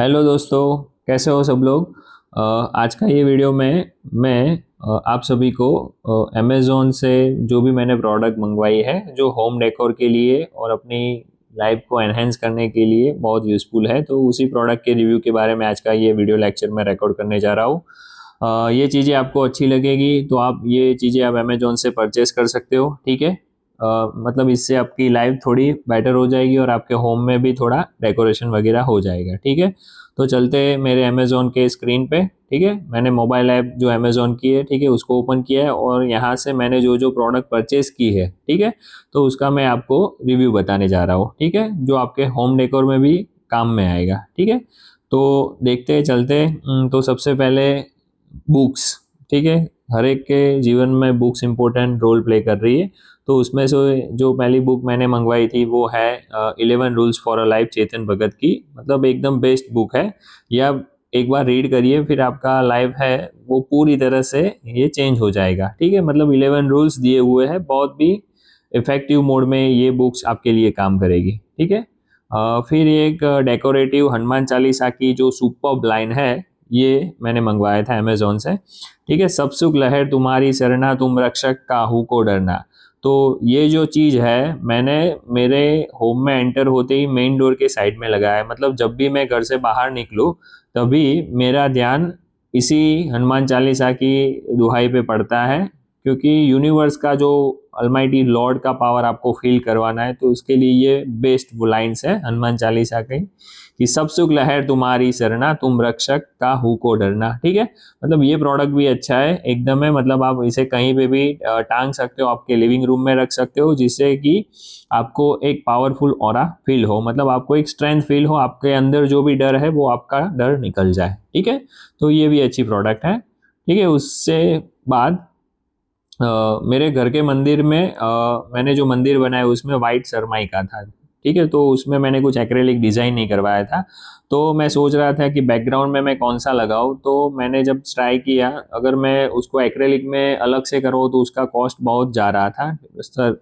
Hello दोस्तों, कैसे हो सब लोग। आज का ये वीडियो में मैं आप सभी को अमेज़ॉन से जो भी मैंने प्रोडक्ट मंगवाई है जो होम डेकोर के लिए और अपनी लाइफ को एनहेंस करने के लिए बहुत यूज़फुल है, तो उसी प्रोडक्ट के रिव्यू के बारे में आज का ये वीडियो लेक्चर में रिकॉर्ड करने जा रहा हूँ। ये चीज़ें आपको अच्छी लगेगी तो आप ये चीज़ें आप अमेज़ॉन से परचेस कर सकते हो, ठीक है। मतलब इससे आपकी लाइफ थोड़ी बेटर हो जाएगी और आपके होम में भी थोड़ा डेकोरेशन वगैरह हो जाएगा, ठीक है। तो चलते हैं मेरे अमेज़ॉन के स्क्रीन पे, ठीक है। मैंने मोबाइल ऐप जो अमेज़ॉन की है, ठीक है, उसको ओपन किया है और यहाँ से मैंने जो जो प्रोडक्ट परचेस की है, ठीक है, तो उसका मैं आपको रिव्यू बताने जा रहा हूँ, ठीक है, जो आपके होम डेकोर में भी काम में आएगा, ठीक है। तो देखते हैं, चलते हैं। तो सबसे पहले बुक्स, ठीक है। हर एक के जीवन में बुक्स इम्पोर्टेंट रोल प्ले कर रही है। तो उसमें से जो पहली बुक मैंने मंगवाई थी वो है 11 rules for a life, Chetan Bhagat की। मतलब एकदम बेस्ट बुक है। या एक बार रीड करिए, फिर आपका लाइफ है वो पूरी तरह से ये चेंज हो जाएगा, ठीक है। मतलब 11 रूल्स दिए हुए हैं, बहुत भी इफेक्टिव मोड में ये बुक्स आपके लिए काम करेगी, ठीक है। फिर एक डेकोरेटिव हनुमान चालीसा की जो सुपर लाइन है, ये मैंने मंगवाया था अमेज़ॉन से, ठीक है। सब सुख लहर तुम्हारी सरना, तुम रक्षक काहू को डरना। तो ये जो चीज़ है मैंने मेरे होम में एंटर होते ही मेन डोर के साइड में लगाया है। मतलब जब भी मैं घर से बाहर निकलूँ तभी मेरा ध्यान इसी हनुमान चालीसा की दुहाई पे पड़ता है, क्योंकि यूनिवर्स का जो अलमाइटी लॉर्ड का पावर आपको फील करवाना है, तो उसके लिए ये बेस्ट वो लाइन्स है हनुमान चालीसा की कि सब सुख लहर तुम्हारी सरना, तुम रक्षक काहू को डरना, ठीक है। मतलब ये प्रोडक्ट भी अच्छा है एकदम है। मतलब आप इसे कहीं पे भी टांग सकते हो, आपके लिविंग रूम में रख सकते हो, जिससे कि आपको एक पावरफुल ऑरा फील हो, मतलब आपको एक स्ट्रेंथ फील हो, आपके अंदर जो भी डर है वो आपका डर निकल जाए, ठीक है। तो ये भी अच्छी प्रोडक्ट है, ठीक है। उससे बाद मेरे घर के मंदिर में मैंने जो मंदिर बनाया उसमें वाइट सरमाई का था, ठीक है। तो उसमें मैंने कुछ एक्रेलिक डिज़ाइन नहीं करवाया था। तो मैं सोच रहा था कि बैकग्राउंड में मैं कौन सा लगाऊं। तो मैंने जब ट्राई किया, अगर मैं उसको एक्रेलिक में अलग से करूँ तो उसका कॉस्ट बहुत जा रहा था,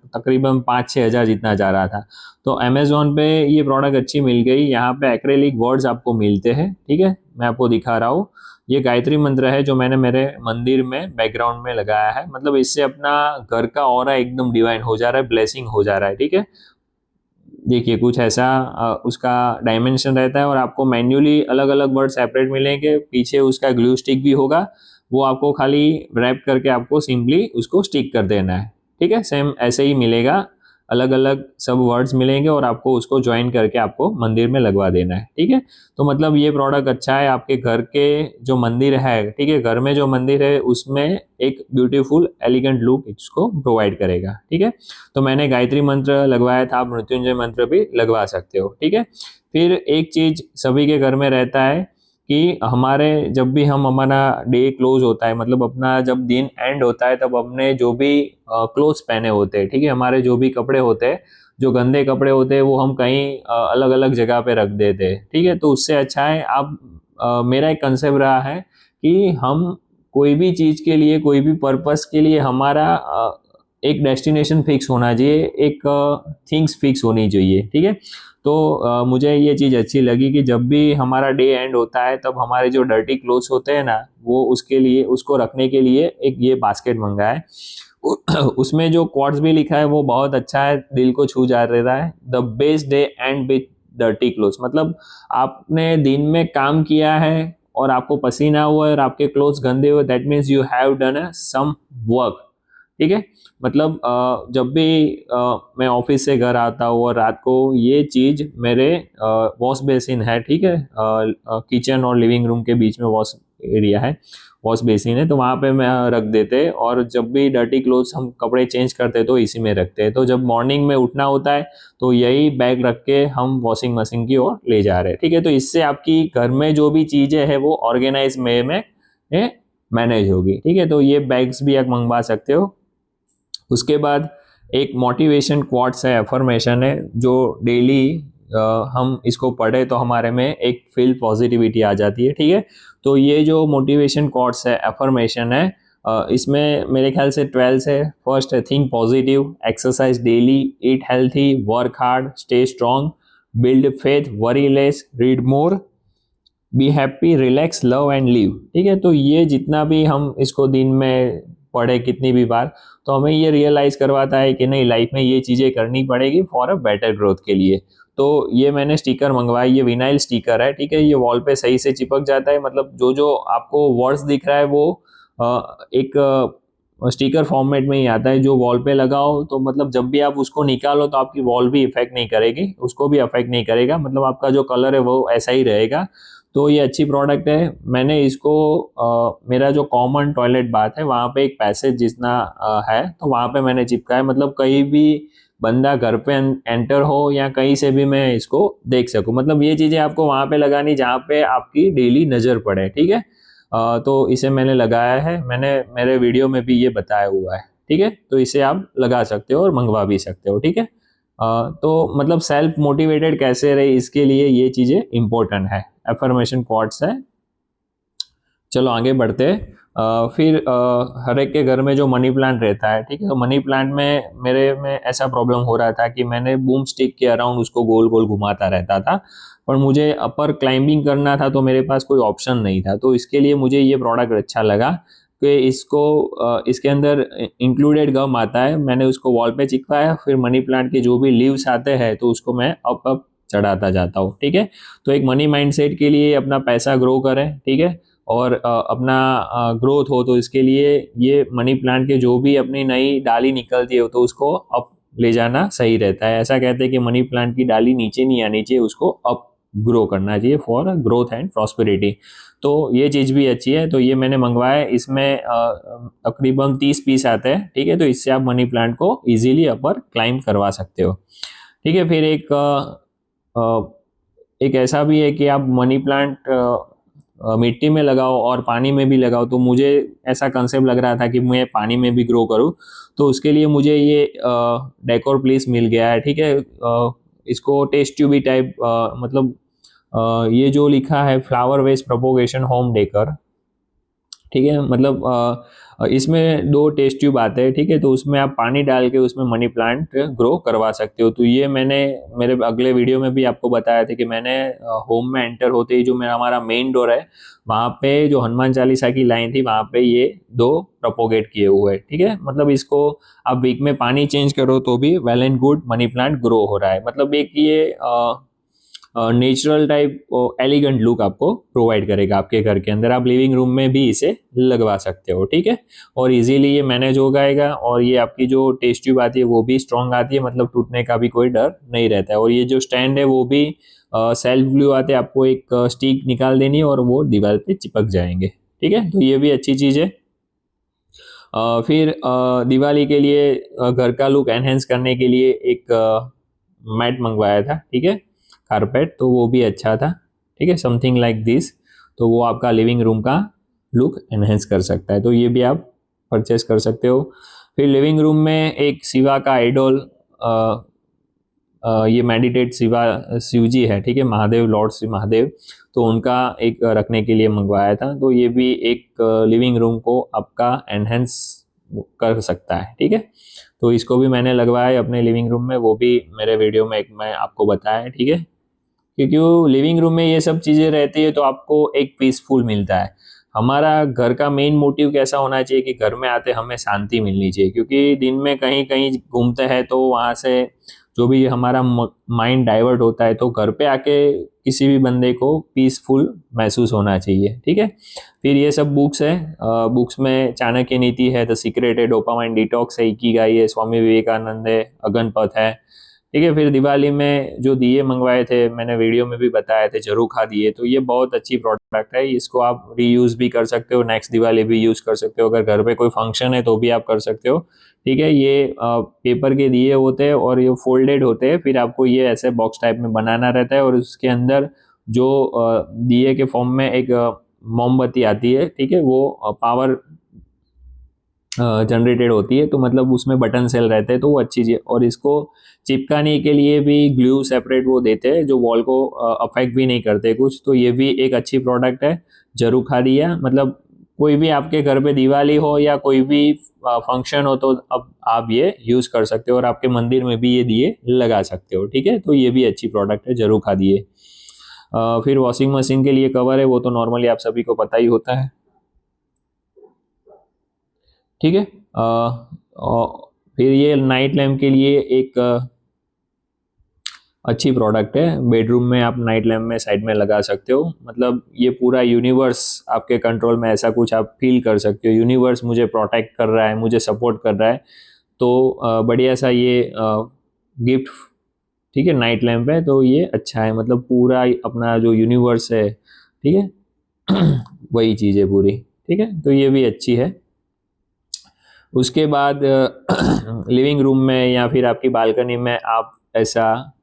तकरीबन 5-6 हज़ार जितना जा रहा था। तो अमेज़ॉन पे ये प्रोडक्ट अच्छी मिल गई। यहाँ पे एक्रेलिक वर्ड्स आपको मिलते हैं, ठीक है। मैं आपको दिखा रहा हूँ, ये गायत्री मंत्र है जो मैंने मेरे मंदिर में बैकग्राउंड में लगाया है। मतलब इससे अपना घर का ऑरा एकदम डिवाइन हो जा रहा है, ब्लेसिंग हो जा रहा है, ठीक है। देखिए कुछ ऐसा उसका डायमेंशन रहता है और आपको मैन्युअली अलग अलग वर्ड सेपरेट मिलेंगे। पीछे उसका ग्लू स्टिक भी होगा, वो आपको खाली रैप करके आपको सिंपली उसको स्टिक कर देना है, ठीक है। सेम ऐसे ही मिलेगा, अलग अलग सब वर्ड्स मिलेंगे और आपको उसको ज्वाइन करके आपको मंदिर में लगवा देना है, ठीक है। तो मतलब ये प्रोडक्ट अच्छा है आपके घर के जो मंदिर है, ठीक है, घर में जो मंदिर है उसमें एक ब्यूटीफुल एलिगेंट लुक इसको प्रोवाइड करेगा, ठीक है। तो मैंने गायत्री मंत्र लगवाया था, आप मृत्युंजय मंत्र भी लगवा सकते हो, ठीक है। फिर एक चीज सभी के घर में रहता है कि हमारे जब भी हम हमारा डे क्लोज होता है, मतलब अपना जब दिन एंड होता है, तब हमने जो भी क्लोथ्स पहने होते हैं, ठीक है, हमारे जो भी कपड़े होते हैं, जो गंदे कपड़े होते हैं वो हम कहीं अलग अलग जगह पे रख देते हैं, ठीक है। तो उससे अच्छा है आप मेरा एक कंसेप्ट रहा है कि हम कोई भी चीज़ के लिए, कोई भी पर्पस के लिए हमारा एक डेस्टिनेशन फिक्स होना चाहिए, एक थिंग्स फिक्स होनी चाहिए, ठीक है। तो मुझे ये चीज़ अच्छी लगी कि जब भी हमारा डे एंड होता है तब हमारे जो डर्टी क्लोथ्स होते हैं ना, वो उसके लिए, उसको रखने के लिए एक ये बास्केट मंगाया है। उसमें जो क्वार्ट्स भी लिखा है वो बहुत अच्छा है, दिल को छू जा रहा है। The best day and with dirty clothes, मतलब आपने दिन में काम किया है और आपको पसीना हुआ है और आपके क्लोथ्स गंदे हुए, that means you have done some work, ठीक है। मतलब जब भी मैं ऑफिस से घर आता हूँ और रात को ये चीज़ मेरे वॉश बेसिन है, ठीक है, किचन और लिविंग रूम के बीच में वॉश एरिया है, वॉश बेसिन है, तो वहाँ पे मैं रख देते हैं। और जब भी डर्टी क्लोथ्स हम कपड़े चेंज करते हैं तो इसी में रखते हैं। तो जब मॉर्निंग में उठना होता है तो यही बैग रख के हम वॉशिंग मशीन की ओर ले जा रहे हैं, ठीक है। तो इससे आपकी घर में जो भी चीज़ें हैं वो ऑर्गेनाइज वे में मैनेज होगी, ठीक है। तो ये बैग्स भी आप मंगवा सकते हो। उसके बाद एक मोटिवेशन क्वाट्स है, अफर्मेशन है, जो डेली हम इसको पढ़े तो हमारे में एक फील पॉजिटिविटी आ जाती है, ठीक है। तो ये जो मोटिवेशन क्वाट्स है, अफर्मेशन है, इसमें मेरे ख्याल से 12 है। फर्स्ट है think positive, exercise daily, eat healthy, work hard, stay strong, build faith, worry less, read more, be happy, relax, love and live. ठीक है, तो ये जितना भी हम इसको दिन में पढ़े कितनी भी बार, तो हमें ये रियलाइज करवाता है कि नहीं, लाइफ में ये चीज़ें करनी पड़ेगी फॉर अ बेटर ग्रोथ के लिए। तो ये मैंने स्टिकर मंगवाया, ये विनाइल स्टिकर है। ठीक है, ये वॉल पे सही से चिपक जाता है, मतलब जो जो आपको वर्ड्स दिख रहा है वो एक स्टिकर फॉर्मेट में ही आता है। जो वॉल पे लगाओ तो मतलब जब भी आप उसको निकालो तो आपकी वॉल भी इफेक्ट नहीं करेगी, उसको भी अफेक्ट नहीं करेगा, मतलब आपका जो कलर है वो ऐसा ही रहेगा। तो ये अच्छी प्रोडक्ट है। मैंने इसको मेरा जो कॉमन टॉयलेट बाथ है वहाँ पे एक पैसेज जितना है, तो वहाँ पे मैंने चिपकाया, मतलब कहीं भी बंदा घर पे एंटर हो या कहीं से भी मैं इसको देख सकूं। मतलब ये चीज़ें आपको वहाँ पे लगानी जहाँ पे आपकी डेली नज़र पड़े। ठीक है, तो इसे मैंने लगाया है, मैंने मेरे वीडियो में भी ये बताया हुआ है। ठीक है, तो इसे आप लगा सकते हो और मंगवा भी सकते हो। ठीक है, तो मतलब सेल्फ मोटिवेटेड कैसे रहे इसके लिए ये चीज़ें इंपॉर्टेंट है, एफर्मेशन क्वार्ट्स है। चलो आगे बढ़ते हैं। फिर हर एक के घर में जो मनी प्लांट रहता है, ठीक है, तो मनी प्लांट में मेरे में ऐसा प्रॉब्लम हो रहा था कि मैंने बूम स्टिक के अराउंड उसको गोल गोल घुमाता रहता था, पर मुझे अपर क्लाइंबिंग करना था तो मेरे पास कोई ऑप्शन नहीं था। तो इसके लिए मुझे ये प्रोडक्ट अच्छा लगा कि इसको इसके अंदर इंक्लूडेड गम आता है। मैंने उसको वॉल पे चिपकाया, फिर मनी प्लांट के जो भी लीव्स आते हैं तो उसको मैं अप चढ़ाता जाता हूँ। ठीक है, तो एक मनी माइंडसेट के लिए अपना पैसा ग्रो करें। ठीक है, और अपना ग्रोथ हो, तो इसके लिए ये मनी प्लांट के जो भी अपनी नई डाली निकलती है तो उसको अप ले जाना सही रहता है। ऐसा कहते हैं कि मनी प्लांट की डाली नीचे नहीं आनी चाहिए, उसको अप ग्रो करना चाहिए फॉर ग्रोथ एंड प्रॉस्पेरिटी। तो ये चीज़ भी अच्छी है, तो ये मैंने मंगवाया। इसमें तकरीबन 30 पीस आते हैं। ठीक है, तो इससे आप मनी प्लांट को इजीली अपर क्लाइंब करवा सकते हो। ठीक है, फिर एक ऐसा भी है कि आप मनी प्लांट मिट्टी में लगाओ और पानी में भी लगाओ। तो मुझे ऐसा कंसेप्ट लग रहा था कि मैं पानी में भी ग्रो करूँ, तो उसके लिए मुझे ये डेकोर प्लेस मिल गया है। ठीक है, इसको टेस्ट ट्यूबी टाइप, मतलब ये जो लिखा है flower waste propagation home decor. ठीक है, मतलब इसमें 2 टेस्ट ट्यूब आते हैं। ठीक है, तो उसमें आप पानी डाल के उसमें मनी प्लांट ग्रो करवा सकते हो। तो ये मैंने मेरे अगले वीडियो में भी आपको बताया था कि मैंने होम में एंटर होते ही जो मेरा हमारा मेन डोर है वहाँ पे जो हनुमान चालीसा की लाइन थी वहाँ पे ये 2 प्रोपोगेट किए हुए हैं। ठीक है, मतलब इसको आप वीक में पानी चेंज करो तो भी well and good money plant grow हो रहा है। मतलब एक ये नेचुरल टाइप एलिगेंट लुक आपको प्रोवाइड करेगा आपके घर के अंदर। आप लिविंग रूम में भी इसे लगवा सकते हो। ठीक है, और इजीली ये मैनेज हो जाएगा, और ये आपकी जो टेस्ट ट्यूब आती है वो भी स्ट्रॉन्ग आती है, मतलब टूटने का भी कोई डर नहीं रहता है। और ये जो स्टैंड है वो भी सेल्फ ग्लू आते हैं, आपको एक स्टिक निकाल देनी है और वो दीवार पे चिपक जाएंगे। ठीक है, तो ये भी अच्छी चीज़ है। फिर दिवाली के लिए घर का लुक एनहेंस करने के लिए एक मैट मंगवाया था। ठीक है, कारपेट, तो वो भी अच्छा था। ठीक है, समथिंग लाइक दिस, तो वो आपका लिविंग रूम का लुक एनहेंस कर सकता है, तो ये भी आप परचेस कर सकते हो। फिर लिविंग रूम में एक शिवा का आइडल, ये मेडिटेट शिव जी है। ठीक है, महादेव, लॉर्ड श्री महादेव, तो उनका एक रखने के लिए मंगवाया था। तो ये भी एक लिविंग रूम को आपका एनहेंस कर सकता है। ठीक है, तो इसको भी मैंने लगवाया है अपने लिविंग रूम में, वो भी मेरे वीडियो में एक मैं आपको बताया है। ठीक है, क्योंकि लिविंग रूम में ये सब चीज़ें रहती है तो आपको एक पीसफुल मिलता है। हमारा घर का मेन मोटिव कैसा होना चाहिए कि घर में आते हमें शांति मिलनी चाहिए, क्योंकि दिन में कहीं कहीं घूमते हैं तो वहाँ से जो भी हमारा माइंड डाइवर्ट होता है, तो घर पे आके किसी भी बंदे को पीसफुल महसूस होना चाहिए। ठीक है, फिर ये सब बुक्स है। बुक्स में चाणक्य नीति है, द सीक्रेट है, डोपामाइन डिटॉक्स है, इकिगाई है, स्वामी विवेकानंद है, अगनपथ है। ठीक है, फिर दिवाली में जो दिए मंगवाए थे मैंने वीडियो में भी बताए थे, झरोखा दिए, तो ये बहुत अच्छी प्रोडक्ट है। इसको आप रीयूज़ भी कर सकते हो, नेक्स्ट दिवाली भी यूज़ कर सकते हो, अगर घर पे कोई फंक्शन है तो भी आप कर सकते हो। ठीक है, ये पेपर के दिए होते हैं और ये फोल्डेड होते हैं, फिर आपको ये ऐसे बॉक्स टाइप में बनाना रहता है, और उसके अंदर जो दिए के फॉर्म में एक मोमबत्ती आती है। ठीक है, वो पावर जनरेटेड होती है, तो मतलब उसमें बटन सेल रहते हैं, तो वो अच्छी चीज़। और इसको चिपकाने के लिए भी ग्लू सेपरेट वो देते हैं जो वॉल को अफेक्ट भी नहीं करते कुछ, तो ये भी एक अच्छी प्रोडक्ट है। झरोखा दिया, मतलब कोई भी आपके घर पे दिवाली हो या कोई भी फंक्शन हो तो अब आप ये यूज़ कर सकते हो, और आपके मंदिर में भी ये दिए लगा सकते हो। ठीक है, तो ये भी अच्छी प्रोडक्ट है, झरोखा दिए। फिर वॉशिंग मशीन के लिए कवर है, वो तो नॉर्मली आप सभी को पता ही होता है, ठीक है। फिर ये नाइट लैम्प के लिए एक अच्छी प्रोडक्ट है। बेडरूम में आप नाइट लैम्प में साइड में लगा सकते हो, मतलब ये पूरा यूनिवर्स आपके कंट्रोल में, ऐसा कुछ आप फील कर सकते हो, यूनिवर्स मुझे प्रोटेक्ट कर रहा है, मुझे सपोर्ट कर रहा है। तो बढ़िया सा ये गिफ्ट, ठीक है, नाइट लैम्प है, तो ये अच्छा है, मतलब पूरा अपना जो यूनिवर्स है, ठीक है, वही चीज़ है पूरी, ठीक है, तो ये भी अच्छी है। उसके बाद लिविंग रूम में या फिर आपकी बालकनी में आप ऐसा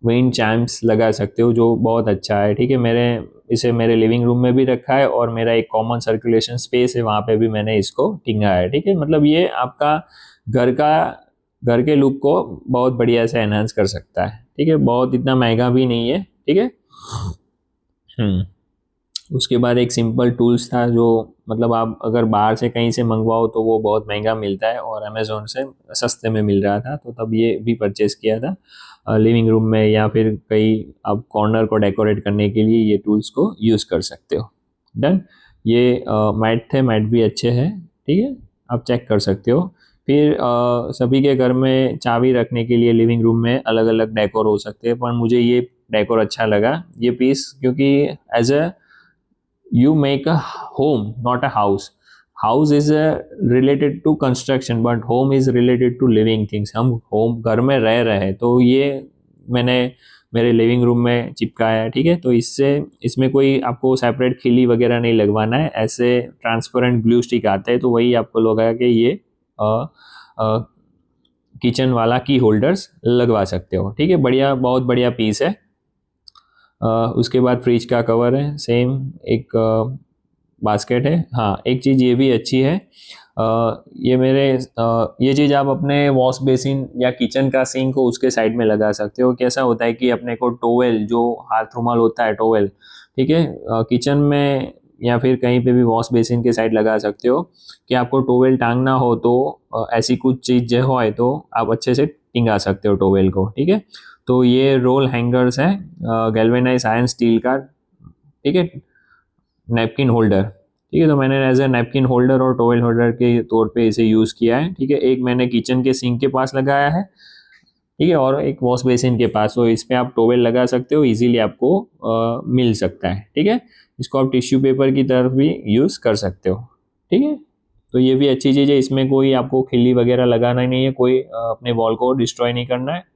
विंड चाइम्स लगा सकते हो, जो बहुत अच्छा है, ठीक है। इसे मेरे लिविंग रूम में भी रखा है, और मेरा एक कॉमन सर्कुलेशन स्पेस है, वहाँ पे भी मैंने इसको टिंगा है, ठीक है। मतलब ये आपका घर का घर के लुक को बहुत बढ़िया से एनहांस कर सकता है, ठीक है, बहुत इतना महंगा भी नहीं है, ठीक है। उसके बाद एक सिंपल टूल्स था, जो मतलब आप अगर बाहर से कहीं से मंगवाओ तो वो बहुत महंगा मिलता है, और अमेज़ोन से सस्ते में मिल रहा था, तो तब ये भी परचेज़ किया था लिविंग रूम में, या फिर कहीं आप कॉर्नर को डेकोरेट करने के लिए ये टूल्स को यूज़ कर सकते हो। डन। ये मैट थे, मैट भी अच्छे हैं, ठीक है, आप चेक कर सकते हो। फिर सभी के घर में चाबी रखने के लिए लिविंग रूम में अलग अलग डेकोर हो सकते हैं, पर मुझे ये डेकोर अच्छा लगा, ये पीस, क्योंकि as a you make a home, not a house. House is related to construction, but home is related to living things. हम होम घर में रह रहे हैं, तो ये मैंने मेरे लिविंग रूम में चिपकाया है, ठीक है। तो इससे इसमें कोई आपको सेपरेट खिल्ली वगैरह नहीं लगवाना है, ऐसे ट्रांसपेरेंट ग्लू स्टिक आते हैं, तो वही आपको लगा कि ये किचन वाला की होल्डर्स लगवा सकते हो, ठीक है। बढ़िया, बहुत बढ़िया पीस है। उसके बाद फ्रिज का कवर है, सेम एक बास्केट है। हाँ, एक चीज़ ये भी अच्छी है, ये चीज़ आप अपने वॉश बेसिन या किचन का सिंक को उसके साइड में लगा सकते हो। कैसा होता है कि अपने को टोवेल, जो हाथ रुमाल होता है टोवेल, ठीक है, किचन में या फिर कहीं पे भी वॉश बेसिन के साइड लगा सकते हो, कि आपको टोवेल टांगना हो तो ऐसी कुछ चीज़ जो हो तो आप अच्छे से टिंगा सकते हो टोवेल को, ठीक है। तो ये रोल हैंगर्स है, गैल्वेनाइज आयरन स्टील का, ठीक है, नैपकिन होल्डर, ठीक है। तो मैंने एज ए नैपकिन होल्डर और टॉवेल होल्डर के तौर पे इसे यूज़ किया है, ठीक है। एक मैंने किचन के सिंक के पास लगाया है, ठीक है, और एक वॉश बेसिन के पास, तो इस पर आप टॉवेल लगा सकते हो, इजीली आपको मिल सकता है, ठीक है। इसको आप टिश्यू पेपर की तरफ भी यूज़ कर सकते हो, ठीक है। तो ये भी अच्छी चीज़ है, इसमें कोई आपको खिल्ली वगैरह लगाना ही नहीं है, कोई अपने वॉल को डिस्ट्रॉय नहीं करना है।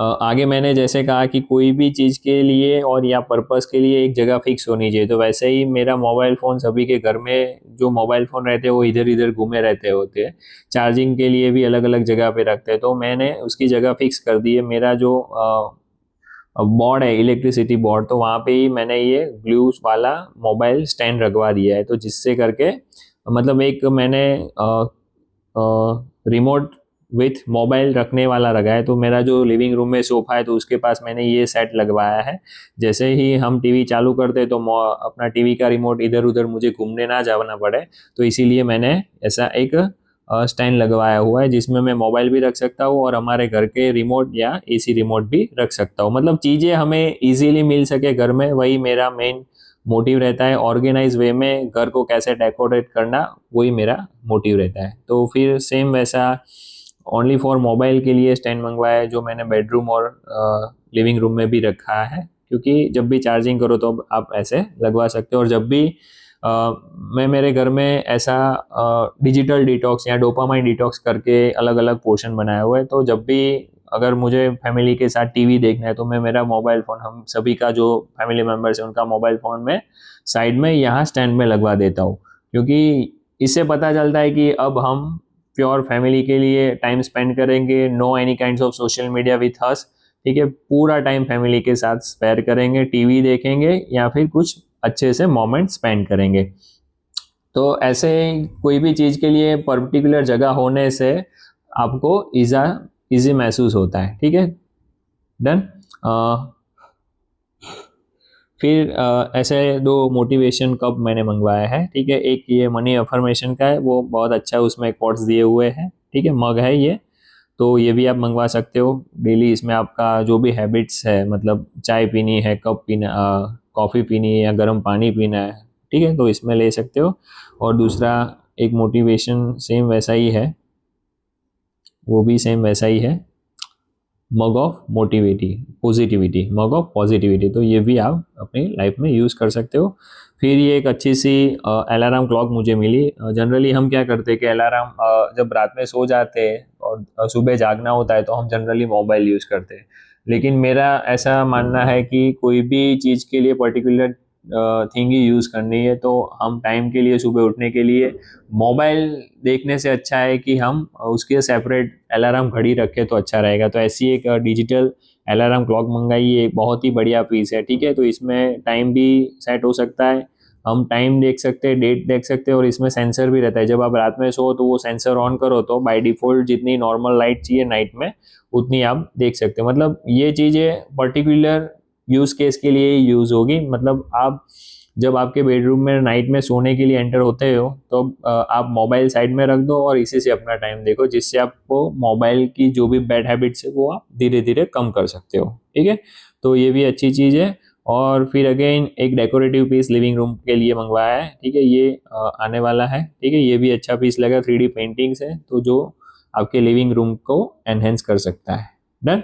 आगे मैंने जैसे कहा कि कोई भी चीज़ के लिए और या पर्पस के लिए एक जगह फिक्स होनी चाहिए, तो वैसे ही मेरा मोबाइल फ़ोन, सभी के घर में जो मोबाइल फ़ोन रहते हैं वो इधर इधर घूमे रहते होते हैं, चार्जिंग के लिए भी अलग अलग जगह पे रखते हैं, तो मैंने उसकी जगह फिक्स कर दी है। मेरा जो बोर्ड है, इलेक्ट्रिसिटी बोर्ड, तो वहाँ पे ही मैंने ये ग्लूस वाला मोबाइल स्टैंड रखवा दिया है, तो जिससे करके मतलब एक मैंने रिमोट विथ मोबाइल रखने वाला लगा है। तो मेरा जो लिविंग रूम में सोफा है, तो उसके पास मैंने ये सेट लगवाया है, जैसे ही हम टीवी चालू करते तो अपना टीवी का रिमोट इधर उधर मुझे घूमने ना जाना पड़े, तो इसीलिए मैंने ऐसा एक स्टैंड लगवाया हुआ है, जिसमें मैं मोबाइल भी रख सकता हूँ और हमारे घर के रिमोट या एसी रिमोट भी रख सकता हूँ, मतलब चीज़ें हमें इजीली मिल सके घर में, वही मेरा मेन मोटिव रहता है। ऑर्गेनाइज वे में घर को कैसे डेकोरेट करना, वही मेरा मोटिव रहता है। तो फिर सेम वैसा ओनली फॉर मोबाइल के लिए स्टैंड मंगवाया है, जो मैंने बेडरूम और लिविंग रूम में भी रखा है, क्योंकि जब भी चार्जिंग करो तो आप ऐसे लगवा सकते हो। और जब भी मैं मेरे घर में ऐसा डिजिटल डिटॉक्स या डोपामाइन डिटॉक्स करके अलग अलग पोर्शन बनाया हुआ है, तो जब भी अगर मुझे फैमिली के साथ टीवी देखना है, तो मैं मेरा मोबाइल फ़ोन, हम सभी का जो फैमिली मेम्बर्स है उनका मोबाइल फ़ोन में साइड में यहाँ स्टैंड में लगवा देता हूँ, क्योंकि इससे पता चलता है कि अब हम प्योर फैमिली के लिए टाइम स्पेंड करेंगे, no any kinds of social media with us, ठीक है, पूरा टाइम फैमिली के साथ स्पेयर करेंगे, टीवी देखेंगे या फिर कुछ अच्छे से मोमेंट स्पेंड करेंगे। तो ऐसे कोई भी चीज़ के लिए पर्टिकुलर जगह होने से आपको ईजी महसूस होता है, ठीक है। डन। फिर ऐसे दो मोटिवेशन कप मैंने मंगवाया है, ठीक है। एक ये मनी अफर्मेशन का है, वो बहुत अच्छा है, उसमें कोट्स दिए हुए हैं, ठीक है, मग है ये, तो ये भी आप मंगवा सकते हो। डेली इसमें आपका जो भी हैबिट्स है, मतलब चाय पीनी है, कप पीना, कॉफ़ी पीनी है या गर्म पानी पीना है, ठीक है, तो इसमें ले सकते हो। और दूसरा एक मोटिवेशन सेम वैसा ही है, वो भी सेम वैसा ही है, mug of positivity, mug of positivity. तो ये भी आप अपनी लाइफ में यूज़ कर सकते हो। फिर ये एक अच्छी सी अलार्म क्लॉक मुझे मिली। जनरली हम क्या करते हैं कि अलार्म जब रात में सो जाते हैं और सुबह जागना होता है तो हम जनरली मोबाइल यूज़ करते हैं। लेकिन मेरा ऐसा मानना है कि कोई भी चीज़ के लिए पर्टिकुलर थिंग ही यूज़ करनी है तो हम टाइम के लिए सुबह उठने के लिए मोबाइल देखने से अच्छा है कि हम उसके सेपरेट अलार्म घड़ी रखें तो अच्छा रहेगा। तो ऐसी एक डिजिटल अलार्म क्लॉक मंगाई, ये एक बहुत ही बढ़िया पीस है, ठीक है। तो इसमें टाइम भी सेट हो सकता है, हम टाइम देख सकते हैं, डेट देख सकते हैं, और इसमें सेंसर भी रहता है। जब आप रात में सो तो वो सेंसर ऑन करो तो बाय डिफ़ॉल्ट जितनी नॉर्मल लाइट चाहिए नाइट में उतनी आप देख सकते हैं। मतलब ये चीज़ें पर्टिकुलर यूज़ केस के लिए यूज़ होगी। मतलब आप जब आपके बेडरूम में नाइट में सोने के लिए एंटर होते हो तो आप मोबाइल साइड में रख दो और इसी से अपना टाइम देखो, जिससे आपको मोबाइल की जो भी बैड हैबिट्स है वो आप धीरे धीरे कम कर सकते हो, ठीक है। तो ये भी अच्छी चीज़ है। और फिर अगेन एक डेकोरेटिव पीस लिविंग रूम के लिए मंगवाया है, ठीक है, ये आने वाला है, ठीक है। ये भी अच्छा पीस लगा, 3D पेंटिंग्स है तो जो आपके लिविंग रूम को एनहेंस कर सकता है। डन।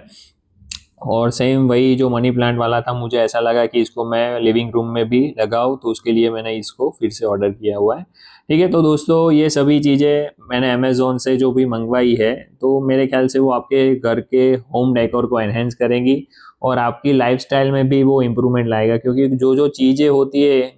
और सेम वही जो मनी प्लांट वाला था, मुझे ऐसा लगा कि इसको मैं लिविंग रूम में भी लगाऊं, तो उसके लिए मैंने इसको फिर से ऑर्डर किया हुआ है, ठीक है। तो दोस्तों ये सभी चीज़ें मैंने अमेज़ोन से जो भी मंगवाई है तो मेरे ख्याल से वो आपके घर के होम डेकोर को एनहेंस करेंगी और आपकी लाइफस्टाइल में भी वो इम्प्रूवमेंट लाएगा। क्योंकि जो जो चीज़ें होती है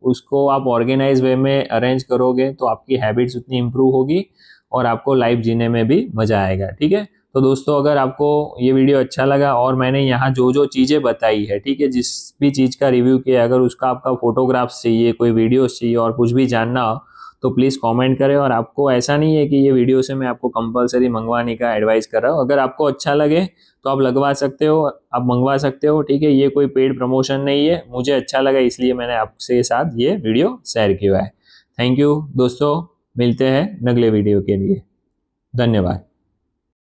उसको आप ऑर्गेनाइज वे में अरेंज करोगे तो आपकी हैबिट्स उतनी इम्प्रूव होगी और आपको लाइफ जीने में भी मज़ा आएगा, ठीक है। तो दोस्तों अगर आपको ये वीडियो अच्छा लगा और मैंने यहाँ जो जो चीज़ें बताई है, ठीक है, जिस भी चीज़ का रिव्यू किया, अगर उसका आपका फोटोग्राफ्स चाहिए, कोई वीडियोस चाहिए और कुछ भी जानना हो तो प्लीज़ कमेंट करें। और आपको ऐसा नहीं है कि ये वीडियो से मैं आपको कंपलसरी मंगवाने का एडवाइस कर रहा हूँ। अगर आपको अच्छा लगे तो आप लगवा सकते हो, आप मंगवा सकते हो, ठीक है। ये कोई पेड प्रमोशन नहीं है, मुझे अच्छा लगा इसलिए मैंने आपसे साथ ये वीडियो शेयर किया है। थैंक यू दोस्तों, मिलते हैं अगले वीडियो के लिए। धन्यवाद।